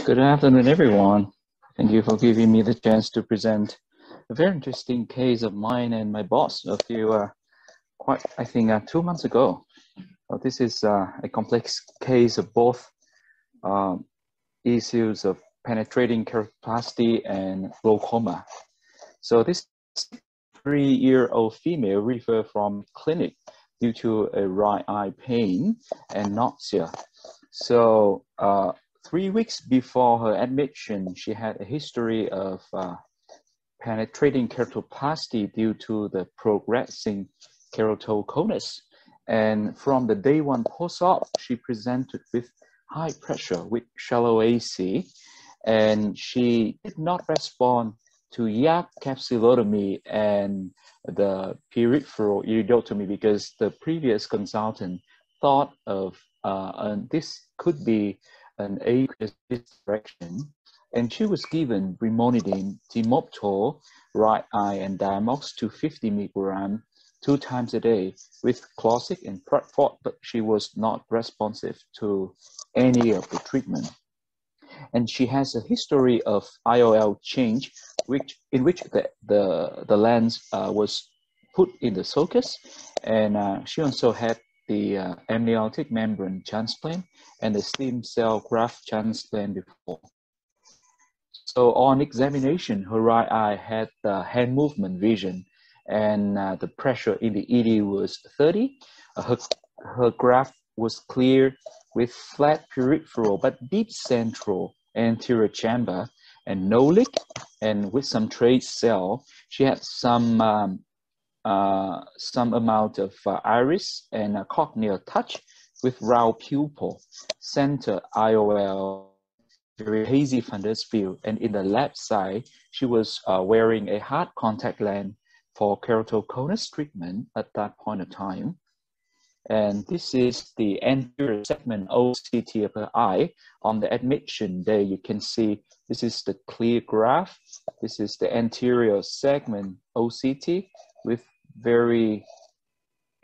Good afternoon, everyone. Thank you for giving me the chance to present a very interesting case of mine and my boss a few, 2 months ago. This is a complex case of both issues of penetrating keratoplasty and glaucoma. So this 3-year-old female referred from clinic due to a right eye pain and nausea. So 3 weeks before her admission, she had a history of penetrating keratoplasty due to the progressing keratoconus. And from the day one post-op, she presented with high pressure with shallow AC, and she did not respond to yak capsulotomy and the peripheral iridotomy because the previous consultant thought of this could be an aqueous direction, and she was given brimonidine, timoptol, right eye, and Diamox 250 mg 2 times a day with Closic and Pratford, but she was not responsive to any of the treatment. And she has a history of IOL change, in which the lens was put in the sulcus, and she also had the amniotic membrane transplant and the stem cell graft transplant before. So on examination, her right eye had the hand movement vision, and the pressure in the ED was 30. Her graft was clear with flat peripheral but deep central anterior chamber and no leak, and with some trace cell. She had some amount of iris and a corneal touch with round pupil, center IOL, very hazy fundus field, and in the left side, she was wearing a hard contact lens for keratoconus treatment at that point of time. And this is the anterior segment OCT of her eye. On the admission day, you can see this is the clear graph. This is the anterior segment OCT with very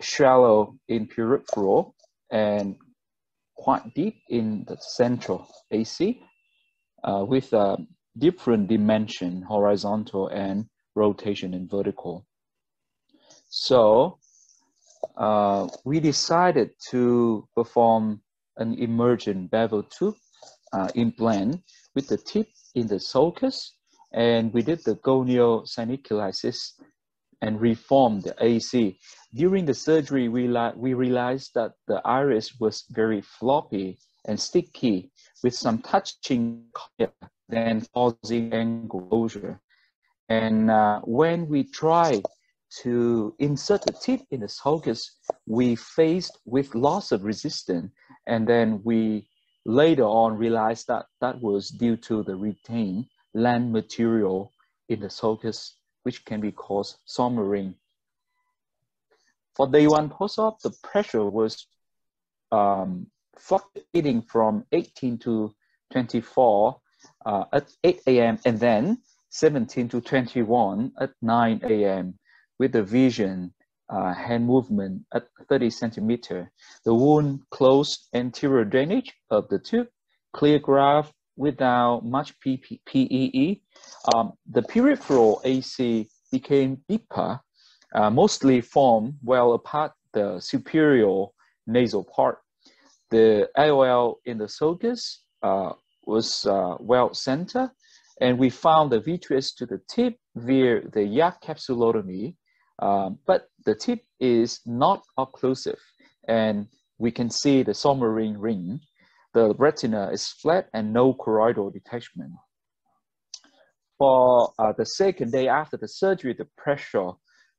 shallow in peripheral and quite deep in the central AC with a different dimension, horizontal and rotation and vertical. So we decided to perform an emergent bevel tube implant with the tip in the sulcus, and we did the goniosyncytiasis and reformed the AC. During the surgery, we realized that the iris was very floppy and sticky with some touching, then causing angle closure. And when we tried to insert the tip in the sulcus, we faced with loss of resistance, and then we later on realized that that was due to the retained lens material in the sulcus, which can be called sommering. For day one post-op, the pressure was fluctuating from 18 to 24 at 8 a.m. and then 17 to 21 at 9 a.m. with the vision hand movement at 30 centimeter. The wound closed anterior drainage of the tube, clear graft without much PEE. The peripheral AC became deeper, mostly formed well apart the superior nasal part. The IOL in the sulcus was well centered, and we found the vitreous to the tip via the yak capsulotomy, but the tip is not occlusive, and we can see the sommering ring. The retina is flat and no choroidal detachment. For the second day after the surgery, the pressure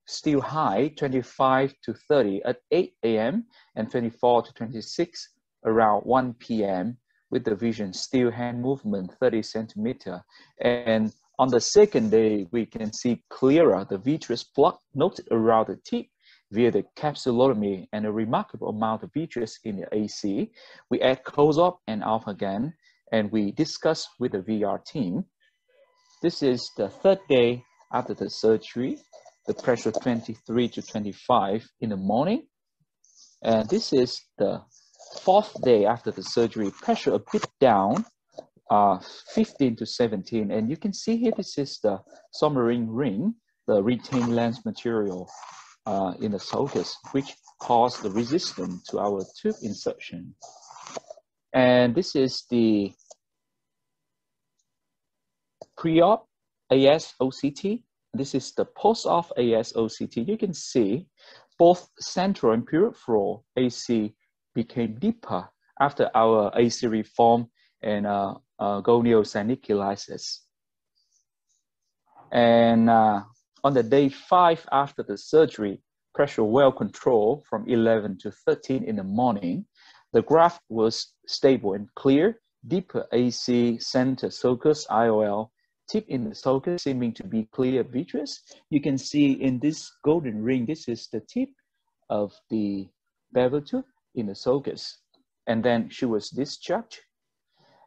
still high, 25 to 30 at 8 a.m. and 24 to 26 around 1 p.m. with the vision still hand movement 30 centimeter. And on the second day, we can see clearer the vitreous plug noted around the tip via the capsulotomy and a remarkable amount of vitreous in the AC. We add close-up and alpha GAN, and we discuss with the VR team. This is the third day after the surgery, the pressure 23 to 25 in the morning. And this is the fourth day after the surgery, pressure a bit down, 15 to 17. And you can see here, this is the submarine ring, the retained lens material in the sulcus, which cause the resistance to our tube insertion. And this is the pre-op AS-OCT. This is the post-op AS-OCT. You can see both central and peripheral AC became deeper after our AC reform and goniosyncytialysis. And on the day 5 after the surgery, pressure well controlled from 11 to 13 in the morning. The graph was stable and clear, deeper AC center sulcus, IOL, tip in the sulcus seeming to be clear vitreous. You can see in this golden ring, this is the tip of the bevel tube in the sulcus. And then she was discharged.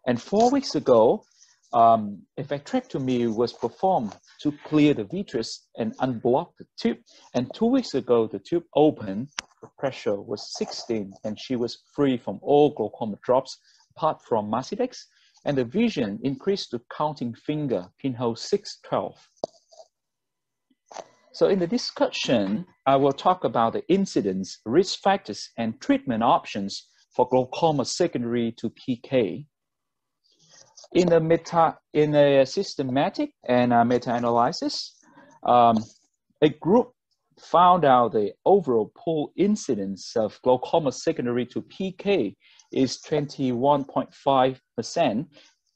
And 4 weeks ago, a vitrectomy was performed to clear the vitreous and unblock the tube. And 2 weeks ago, the tube opened, the pressure was 16, and she was free from all glaucoma drops, apart from Macedex, and the vision increased to counting finger, pinhole 6-12. So in the discussion, I will talk about the incidence, risk factors, and treatment options for glaucoma secondary to PK. In a systematic and meta-analysis, a group found out the overall pool incidence of glaucoma secondary to PK is 21.5%.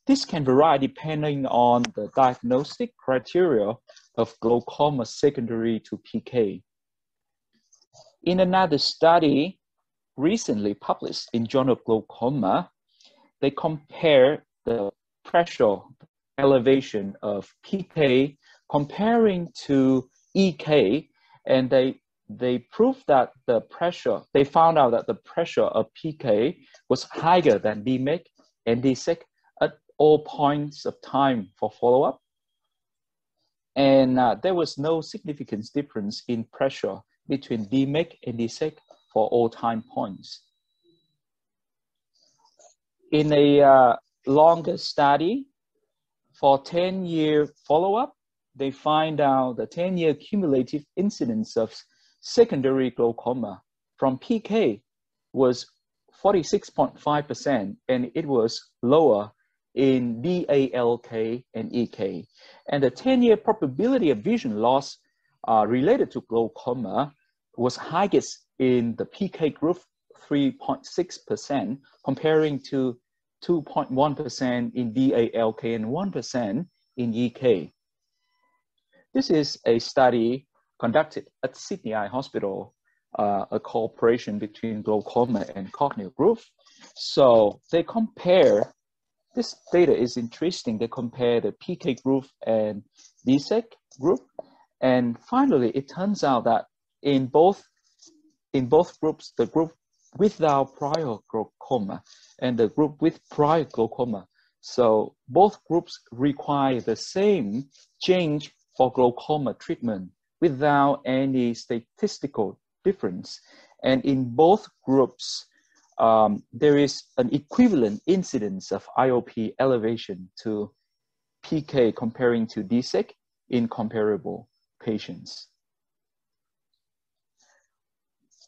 This can vary depending on the diagnostic criteria of glaucoma secondary to PK. In another study recently published in Journal of Glaucoma, they compare the pressure elevation of PK comparing to EK, and they proved that the pressure, they found out that the pressure of PK was higher than DMEC and DSEC at all points of time for follow-up. And there was no significant difference in pressure between DMEC and DSEC for all time points. In a longer study, for 10-year follow-up, they find out the 10-year cumulative incidence of secondary glaucoma from PK was 46.5%, and it was lower in DALK and EK. And the 10-year probability of vision loss related to glaucoma was highest in the PK group, 3.6%, comparing to 2.1% in DALK and 1% in EK. This is a study conducted at Sydney Eye Hospital, a cooperation between glaucoma and corneal group. So they compare, this data is interesting, they compare the PK group and DSEC group. And finally, it turns out that in both groups, the group without prior glaucoma and the group with prior glaucoma, so both groups require the same change for glaucoma treatment without any statistical difference. And in both groups, there is an equivalent incidence of IOP elevation to PK comparing to DSEC in comparable patients.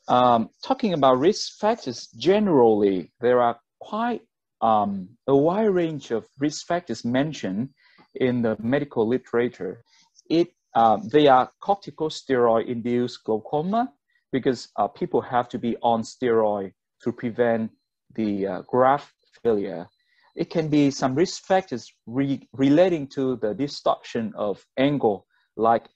Talking about risk factors, generally, there are quite a wide range of risk factors mentioned in the medical literature. They are corticosteroid-induced glaucoma because people have to be on steroid to prevent the graft failure. It can be some risk factors relating to the distortion of angle, like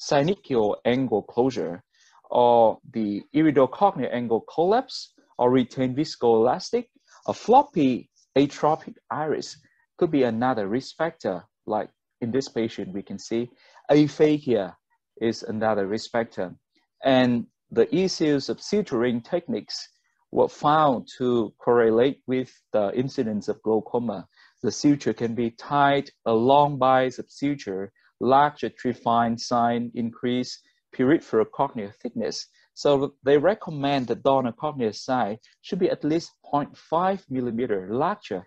synechial angle closure, or the iridocorneal angle collapse, or retained viscoelastic. A floppy atropic iris could be another risk factor. Like in this patient, we can see aphakia is another risk factor. And the issues of suturing techniques were found to correlate with the incidence of glaucoma. The suture can be tied along bias of suture, larger trifine sign, increase peripheral corneal thickness. So they recommend the donor corneal size should be at least 0.5 millimeter larger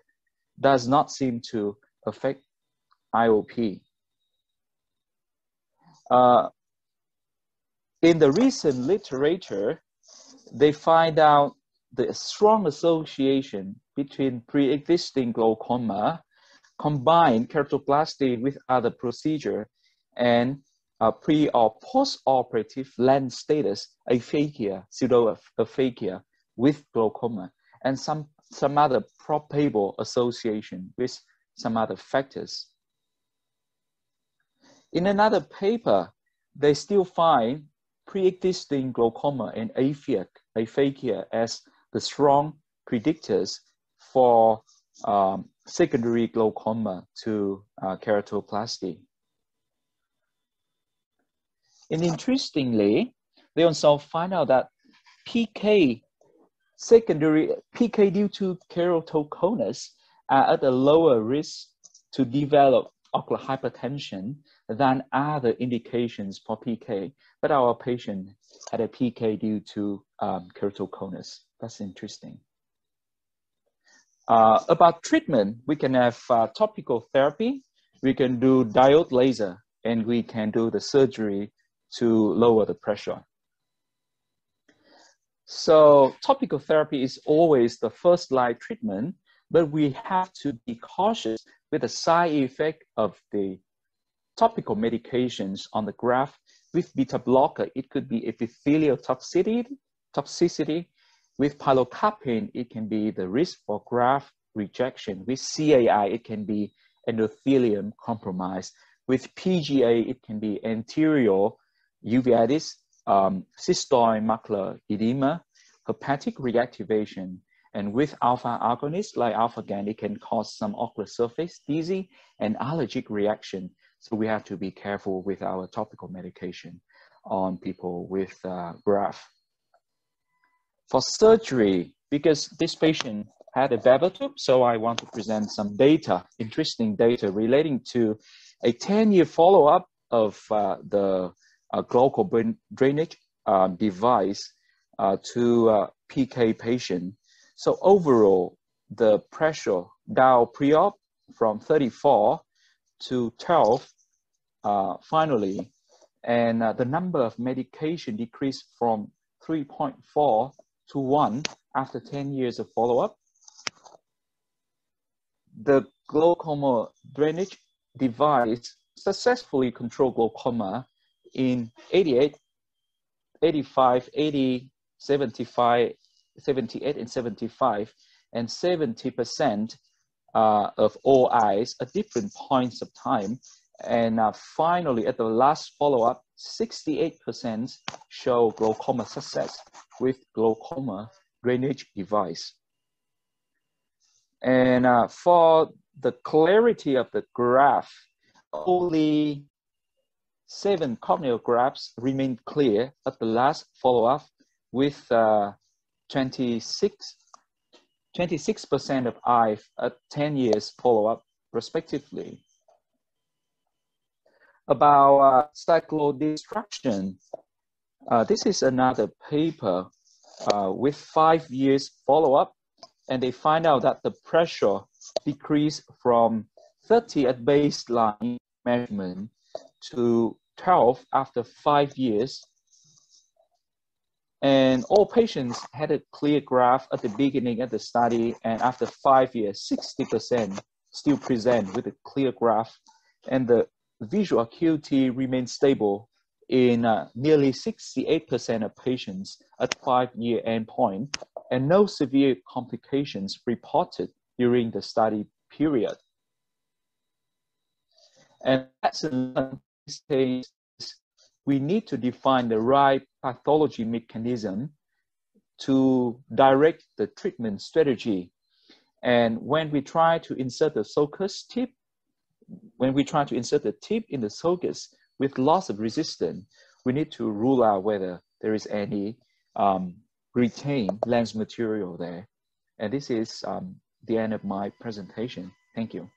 does not seem to affect IOP. In the recent literature, they find out the strong association between pre-existing glaucoma, combined keratoplasty with other procedure, and pre or post-operative lens status, aphakia, pseudo-aphakia with glaucoma, and some other probable association with some other factors. In another paper, they still find pre-existing glaucoma and aphakia as the strong predictors for secondary glaucoma to keratoplasty. And interestingly, they also find out that PK due to keratoconus are at a lower risk to develop ocular hypertension than other indications for PK, but our patient had a PK due to keratoconus. That's interesting. About treatment, we can have topical therapy, we can do diode laser, and we can do the surgery to lower the pressure. So topical therapy is always the first line treatment, but we have to be cautious with the side effect of the topical medications on the graft. With beta blocker, it could be epithelial toxicity. With pilocarpine, it can be the risk for graft rejection. With CAI, it can be endothelium compromise. With PGA, it can be anterior uveitis, cystoid macular edema, hepatic reactivation. And with alpha agonists like alpha-GAN, it can cause some ocular surface dizzy and allergic reaction. So we have to be careful with our topical medication on people with graft. For surgery, because this patient had a babatube, so I want to present some data, interesting data relating to a 10-year follow-up of the Glocal drainage device to PK patient. So overall, the pressure down pre-op from 34 to 12 finally, and the number of medication decreased from 3.4 to 1 after 10 years of follow-up. The glaucoma drainage device successfully controlled glaucoma in 88, 85, 80, 75, 78, and 75, and 70% of all eyes at different points of time. And finally, at the last follow-up, 68% show glaucoma success with glaucoma drainage device. And for the clarity of the graph, only 7 corneal grafts remain clear at the last follow-up, with 26% of eyes at 10 years follow-up, respectively. About cyclodestruction, this is another paper with 5 years follow-up, and they find out that the pressure decreased from 30 at baseline measurement to 12 after 5 years. And all patients had a clear graph at the beginning of the study, and after 5 years, 60% still present with a clear graph, and the visual acuity remains stable in nearly 68% of patients at 5-year endpoint, and no severe complications reported during the study period. And that's another stage. We need to define the right pathology mechanism to direct the treatment strategy. And when we try to insert the sulcus tip, when we try to insert the tip in the sulcus with loss of resistance, we need to rule out whether there is any retained lens material there. And this is the end of my presentation. Thank you.